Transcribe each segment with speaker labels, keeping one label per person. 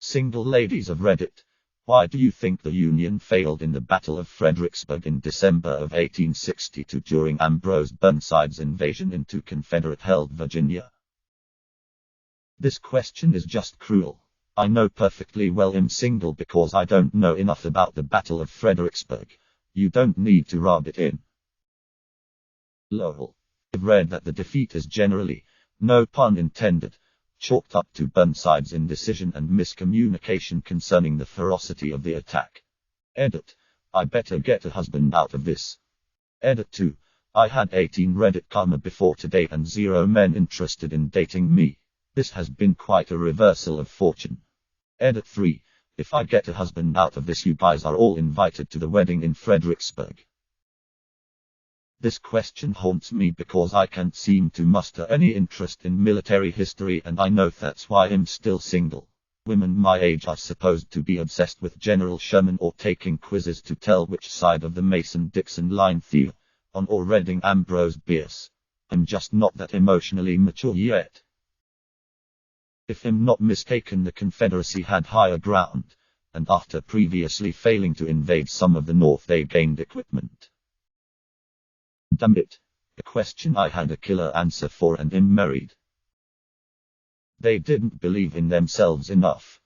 Speaker 1: Single ladies of Reddit, why do you think the Union failed in the Battle of Fredericksburg in December of 1862 during Ambrose Burnside's invasion into Confederate-held Virginia? This question is just cruel. I know perfectly well I'm single because I don't know enough about the Battle of Fredericksburg. You don't need to rub it in. Lol. I've read that the defeat is generally, no pun intended, chalked up to Burnside's indecision and miscommunication concerning the ferocity of the attack. Edit. I better get a husband out of this. Edit 2. I had 18 Reddit karma before today and 0 men interested in dating me. This has been quite a reversal of fortune. Edit 3. If I get a husband out of this, you guys are all invited to the wedding in Fredericksburg. This question haunts me because I can't seem to muster any interest in military history, and I know that's why I'm still single. Women my age are supposed to be obsessed with General Sherman or taking quizzes to tell which side of the Mason-Dixon line they're on or reading Ambrose Bierce. I'm just not that emotionally mature yet. If I'm not mistaken, the Confederacy had higher ground, and after previously failing to invade some of the North, they gained equipment. Damn it. A question I had a killer answer for, and I'm married. They didn't believe in themselves enough.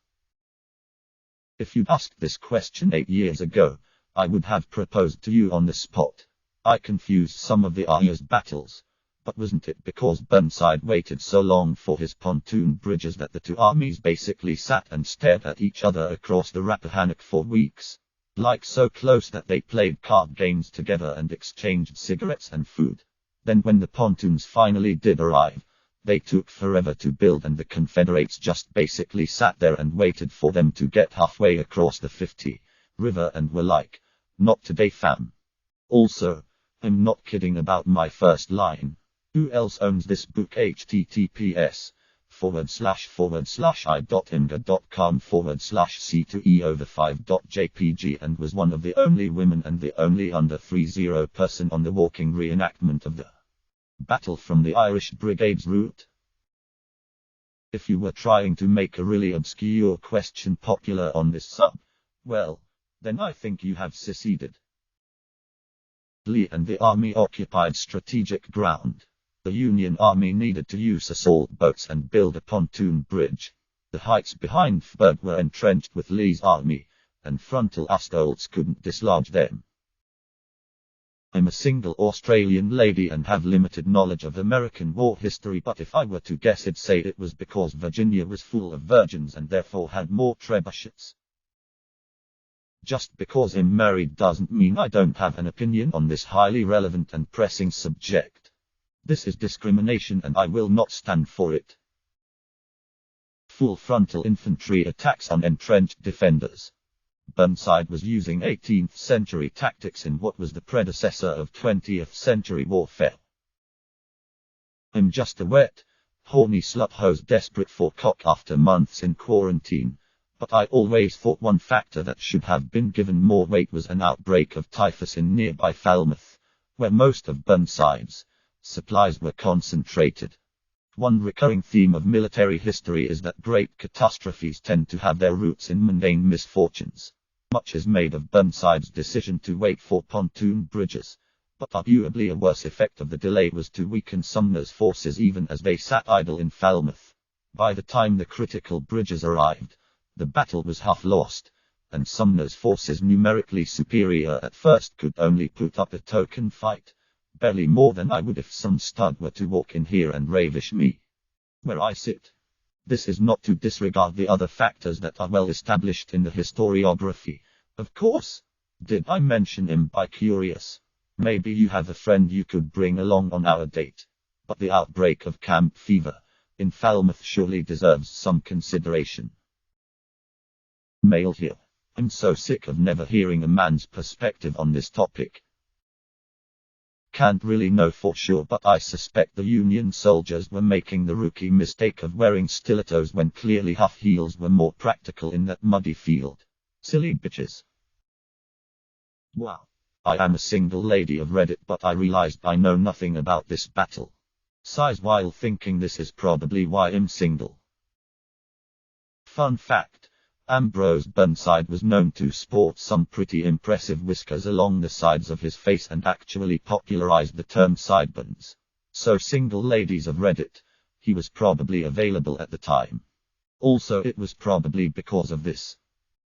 Speaker 1: If you'd asked this question 8 years ago, I would have proposed to you on the spot. I confused some of the year's battles, but wasn't it because Burnside waited so long for his pontoon bridges that the two armies basically sat and stared at each other across the Rappahannock for weeks? Like so close that they played card games together and exchanged cigarettes and food. Then when the pontoons finally did arrive, they took forever to build, and the Confederates just basically sat there and waited for them to get halfway across the 50 river and were like, not today fam. Also, I'm not kidding about my first line. Who else owns this book? https://i.imgur.com/c2e over5.jpg, and was one of the only women and the only under 30 person on the walking reenactment of the battle from the Irish Brigade's route. If you were trying to make a really obscure question popular on this sub, well, then I think you have succeeded. Lee and the army occupied strategic ground. The Union Army needed to use assault boats and build a pontoon bridge. The heights behind Fredericksburg were entrenched with Lee's army, and frontal assaults couldn't dislodge them. I'm a single Australian lady and have limited knowledge of American war history, but if I were to guess, I'd say it was because Virginia was full of virgins and therefore had more trebuchets. Just because I'm married doesn't mean I don't have an opinion on this highly relevant and pressing subject. This is discrimination and I will not stand for it. Full frontal infantry attacks on entrenched defenders. Burnside was using 18th century tactics in what was the predecessor of 20th century warfare. I'm just a wet, horny sluthose desperate for cock after months in quarantine, but I always thought one factor that should have been given more weight was an outbreak of typhus in nearby Falmouth, where most of Burnside's supplies were concentrated. One recurring theme of military history is that great catastrophes tend to have their roots in mundane misfortunes. Much is made of Burnside's decision to wait for pontoon bridges, but arguably a worse effect of the delay was to weaken Sumner's forces even as they sat idle in Falmouth. By the time the critical bridges arrived, the battle was half lost, and Sumner's forces, numerically superior at first, could only put up a token fight. Barely more than I would if some stud were to walk in here and ravish me where I sit. This is not to disregard the other factors that are well established in the historiography. Of course. Did I mention him by curious? Maybe you have a friend you could bring along on our date. But the outbreak of camp fever in Falmouth surely deserves some consideration. Mail here. I'm so sick of never hearing a man's perspective on this topic. Can't really know for sure, but I suspect the Union soldiers were making the rookie mistake of wearing stilettos when clearly half heels were more practical in that muddy field. Silly bitches. Wow. I am a single lady of Reddit, but I realized I know nothing about this battle. Sighs while thinking this is probably why I'm single. Fun fact. Ambrose Burnside was known to sport some pretty impressive whiskers along the sides of his face and actually popularized the term sideburns. So single ladies have read it. He was probably available at the time. Also, it was probably because of this.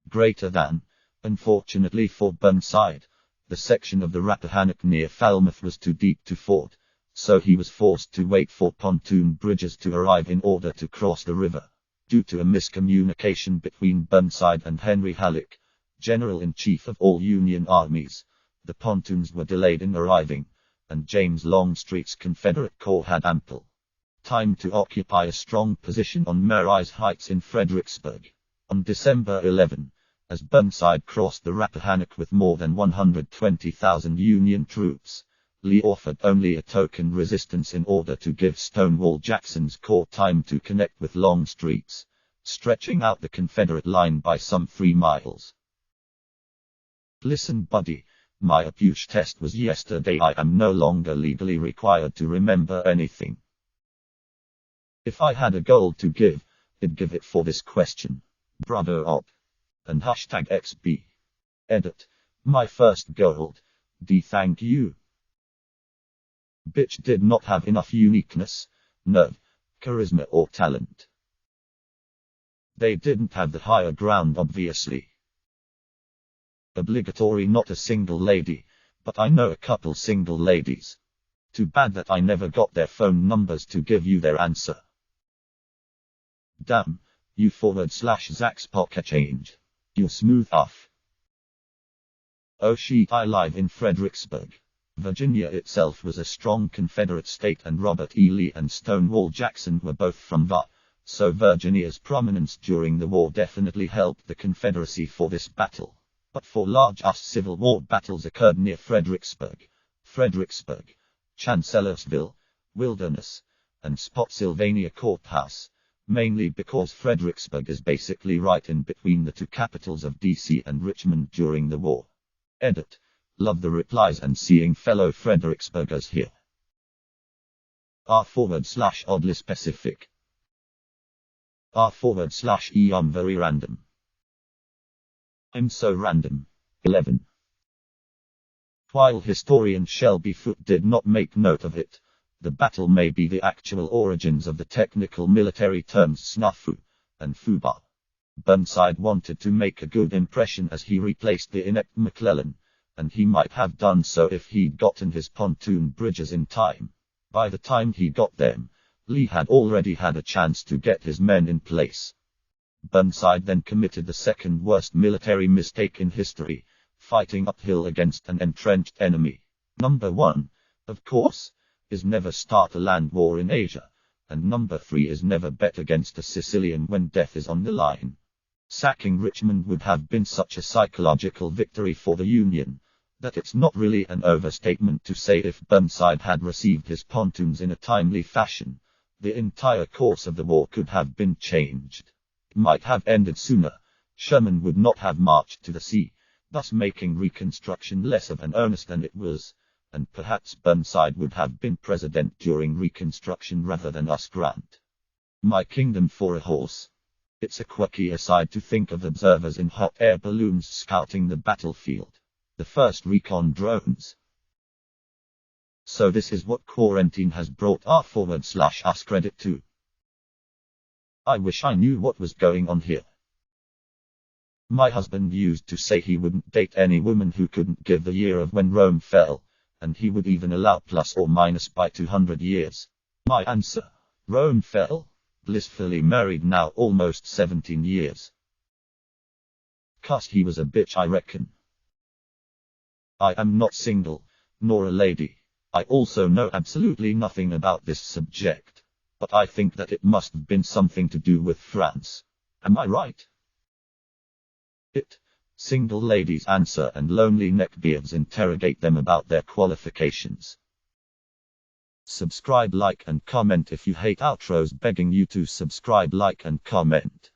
Speaker 1: Greater than. Unfortunately for Burnside, the section of the Rappahannock near Falmouth was too deep to ford, so he was forced to wait for pontoon bridges to arrive in order to cross the river. Due to a miscommunication between Burnside and Henry Halleck, General-in-Chief of all Union armies, the pontoons were delayed in arriving, and James Longstreet's Confederate Corps had ample time to occupy a strong position on Mary's Heights in Fredericksburg. On December 11, as Burnside crossed the Rappahannock with more than 120,000 Union troops, Lee offered only a token resistance in order to give Stonewall Jackson's corps time to connect with Longstreet's, stretching out the Confederate line by some 3 miles. Listen, buddy, my APUSH test was yesterday. I am no longer legally required to remember anything. If I had a goal to give, I'd give it for this question. Bravo op. And #XB. Edit. My first gold. D. Thank you. Bitch did not have enough uniqueness, nerve, charisma or talent. They didn't have the higher ground, obviously. Obligatory not a single lady, but I know a couple single ladies. Too bad that I never got their phone numbers to give you their answer. Damn, you /Zach's pocket change. You smooth off. Oh shit, I live in Fredericksburg. Virginia itself was a strong Confederate state, and Robert E. Lee and Stonewall Jackson were both from VA, so Virginia's prominence during the war definitely helped the Confederacy for this battle. But for large Civil War battles occurred near Fredericksburg, Chancellorsville, Wilderness, and Spotsylvania Courthouse, mainly because Fredericksburg is basically right in between the two capitals of DC and Richmond during the war. Edit. Love the replies and seeing fellow Fredericksburgers here. r/oddly specific. r/e I'm very random. I'm so random. 11. While historian Shelby Foote did not make note of it, the battle may be the actual origins of the technical military terms snafu and fuba. Burnside wanted to make a good impression as he replaced the inept McClellan, and he might have done so if he'd gotten his pontoon bridges in time. By the time he got them, Lee had already had a chance to get his men in place. Burnside then committed the second worst military mistake in history, fighting uphill against an entrenched enemy. Number 1, of course, is never start a land war in Asia, and number 3 is never bet against a Sicilian when death is on the line. Sacking Richmond would have been such a psychological victory for the Union, that it's not really an overstatement to say if Burnside had received his pontoons in a timely fashion, the entire course of the war could have been changed. It might have ended sooner. Sherman would not have marched to the sea, thus making Reconstruction less of an earnest than it was, and perhaps Burnside would have been president during Reconstruction rather than Grant. My kingdom for a horse. It's a quirky aside to think of observers in hot air balloons scouting the battlefield. The first recon drones. So this is what quarantine has brought r/us credit to. I wish I knew what was going on here. My husband used to say he wouldn't date any woman who couldn't give the year of when Rome fell, and he would even allow plus or minus by 200 years. My answer: Rome fell. Blissfully married now almost 17 years. 'Cause he was a bitch, I reckon. I am not single, nor a lady. I also know absolutely nothing about this subject, but I think that it must have been something to do with France. Am I right? Single ladies answer and lonely neckbeards interrogate them about their qualifications. Subscribe, like and comment if you hate outros, begging you to subscribe, like and comment.